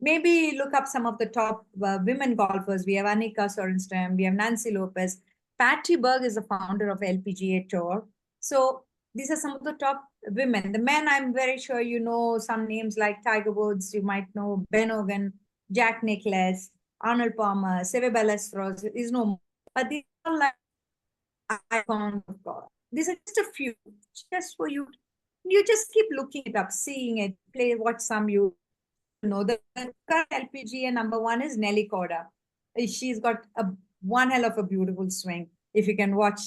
maybe look up some of the top women golfers. We have Annika Sorenstam, we have Nancy Lopez. Patty Berg is the founder of LPGA Tour. So these are some of the top women. The men, I'm very sure you know some names like Tiger Woods, you might know Ben Hogan, Jack Nicklaus, Arnold Palmer, Seve Ballesteros is no more. But these are like icons of golf. These are just a few, just for you. You just keep looking it up, seeing it, play, watch some you know. The current LPGA number one is Nelly Korda. She's got one hell of a beautiful swing. If you can watch,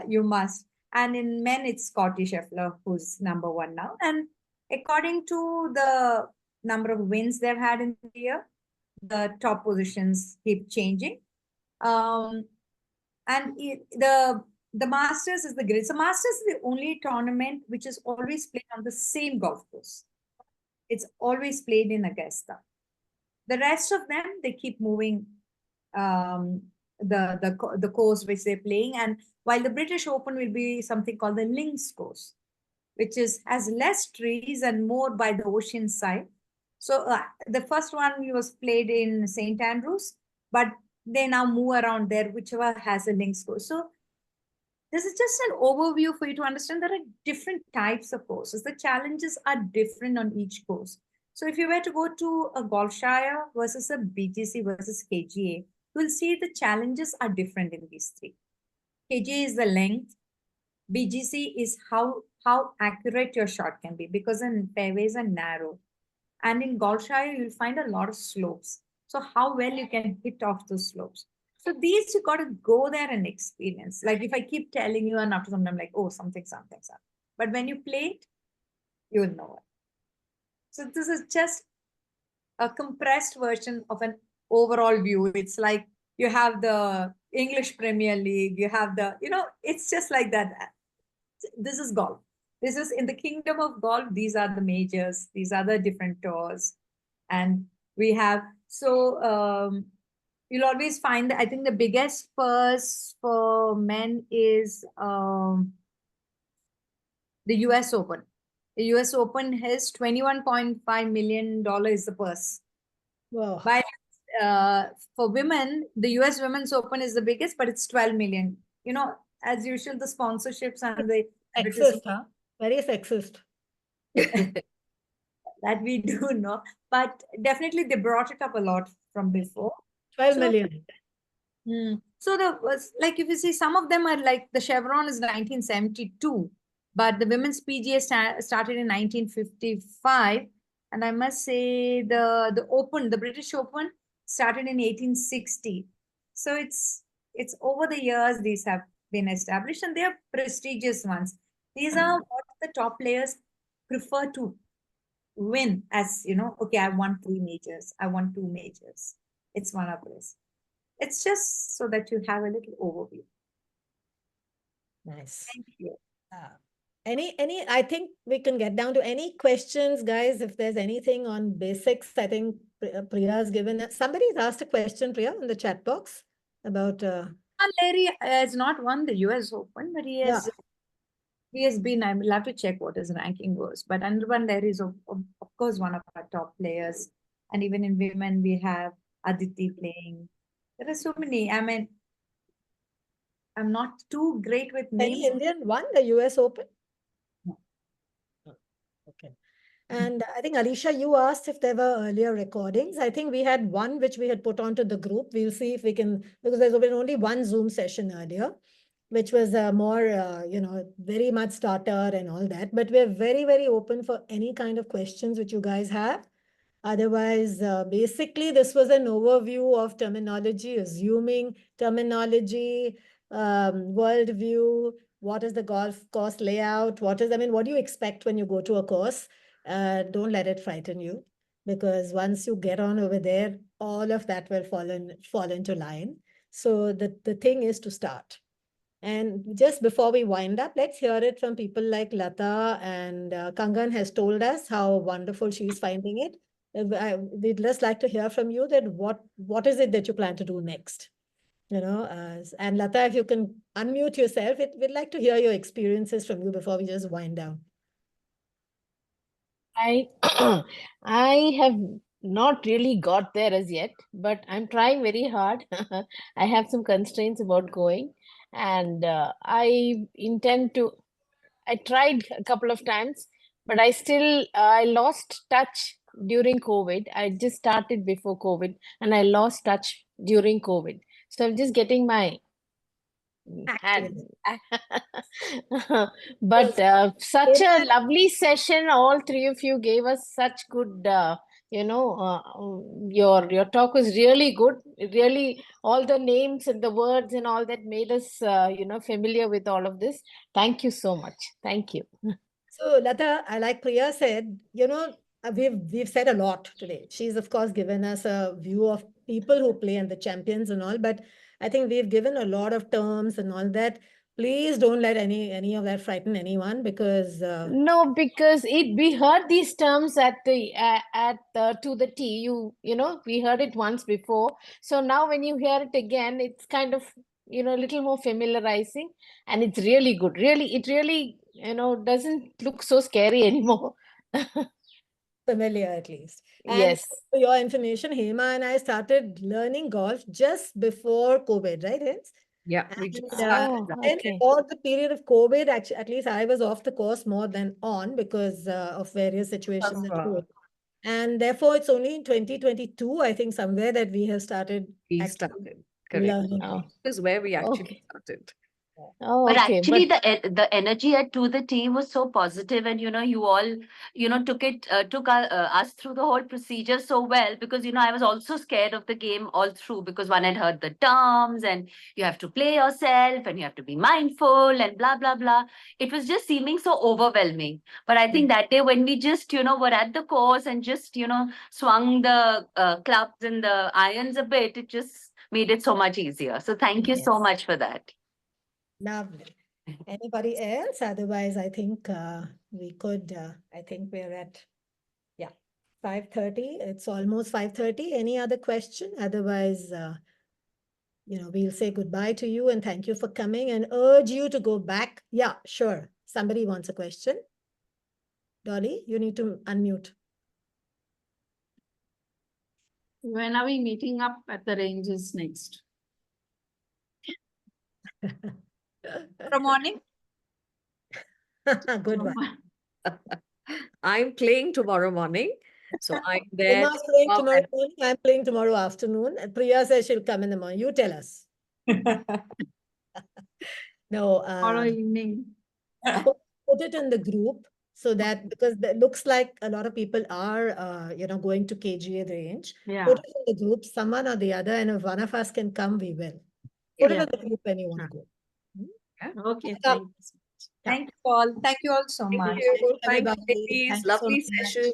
you must. And in men, it's Scotty Scheffler, who's number one now. And according to the number of wins they've had in the year, the top positions keep changing. And the Masters is the great. So Masters is the only tournament which is always played on the same golf course. It's always played in Augusta. The rest of them, they keep moving the course which they're playing. And while the British Open will be something called the Links course, which has less trees and more by the ocean side. So the first one was played in St. Andrews, but they now move around there, whichever has a links course. So this is just an overview for you to understand there are different types of courses. The challenges are different on each course. So if you were to go to a Golfshire versus a BGC versus KGA, you'll see the challenges are different in these three. KGA is the length. BGC is how accurate your shot can be, because the fairways are narrow. And in Golfshire, you'll find a lot of slopes. So how well you can hit off those slopes. So these you got to go there and experience. Like if I keep telling you, and after some time, like, oh, something. But when you play it, you'll know it. So this is just a compressed version of an overall view. It's like you have the English Premier League, you have the, it's just like that. This is golf. This is in the kingdom of golf. These are the majors. These are the different tours. And we have, so you'll always find, I think the biggest purse for men is the US Open. The US Open has $21.5 million is the purse. Wow. But for women, the US Women's Open is the biggest, but it's 12 million. As usual, the sponsorships and the Sexist, huh? Very sexist. That we do know, but definitely they brought it up a lot from before. 12 million. So like if you see, some of them are like the Chevron is 1972, but the women's PGA started in 1955, and I must say the Open, the British Open, started in 1860. So it's over the years these have been established, and they are prestigious ones. These are what the top players prefer to win, as okay, I won 3 majors, I won 2 majors. It's one of this. It's just so that you have a little overview. Nice. Thank you. I think we can get down to any questions, guys. If there's anything on basics, I think Priya's given us. Somebody's asked a question, Priya, in the chat box about. Larry has not won the US Open, but he has. Yeah. He has been, I will have to check what his ranking was, but Anirban Larry is, of course, one of our top players. And even in women, we have Aditi playing. There are so many. I mean, I'm not too great with names. Any Indian won the US Open? No. Okay. And I think, Alicia, you asked if there were earlier recordings. I think we had one which we had put onto the group. We'll see if we can, because there's been only one Zoom session earlier, which was more, very much starter and all that. But we're very, very open for any kind of questions which you guys have. Otherwise, basically, this was an overview of terminology, assuming terminology, worldview, what is the golf course layout, what do you expect when you go to a course? Don't let it frighten you, because once you get on over there, all of that will fall into line. So the thing is to start. And just before we wind up, let's hear it from people like Lata, and Kangan has told us how wonderful she's finding it. We'd just like to hear from you that what is it that you plan to do next? And Lata, if you can unmute yourself, we'd like to hear your experiences from you before we just wind down. I I have not really got there as yet, but I'm trying very hard. I have some constraints about going, and I intend to. I tried a couple of times, but I lost touch during COVID. I just started before COVID, and I lost touch during COVID. So I'm just getting my hand. But such a lovely session. All three of you gave us such good, your talk was really good. Really, all the names and the words and all that made us, familiar with all of this. Thank you so much. Thank you. So Lata, like Priya said, we've said a lot today. She's of course given us a view of people who play and the champions and all, but I think we've given a lot of terms and all that. Please don't let any of that frighten anyone, because No, because we heard these terms to the T. We heard it once before. So now when you hear it again, it's kind of a little more familiarizing, and it's really good. It really doesn't look so scary anymore. Familiar at least. And Yes. for your information, Hema and I started learning golf just before COVID, right, Hens? Yeah, we just And, started and okay. all the period of COVID, actually, at least I was off the course more than on because of various situations. And therefore, it's only in 2022, I think, somewhere that we have started Correct. learning. This is where we actually started. Oh, But okay. actually, the energy at To the Team was so positive, and you all took us through the whole procedure so well, because I was also scared of the game all through, because one had heard the terms and you have to play yourself and you have to be mindful and blah blah blah. It was just seeming so overwhelming. But I think that day when we just were at the course and just swung the clubs and the irons a bit, it just made it so much easier. So thank you so much for that. Lovely. Anybody else? Otherwise, I think we could, I think we're at, 5:30. It's almost 5:30. Any other question? Otherwise, we'll say goodbye to you and thank you for coming and urge you to go back. Yeah, sure. Somebody wants a question. Dolly, you need to unmute. When are we meeting up at the ranges next? Tomorrow morning? Good one. I'm playing tomorrow morning. So I'm there. Emma's playing tomorrow morning. I'm playing tomorrow afternoon. Priya says she'll come in the morning. You tell us. No. Tomorrow evening. Put it in the group so that, because it looks like a lot of people are, going to KGA range. Yeah. Put it in the group, someone or the other, and if one of us can come, we will. Put it in the group when you want to go. Okay. Thank you all. Thank you all so much. Thank you. Thank you, ladies. Lovely session.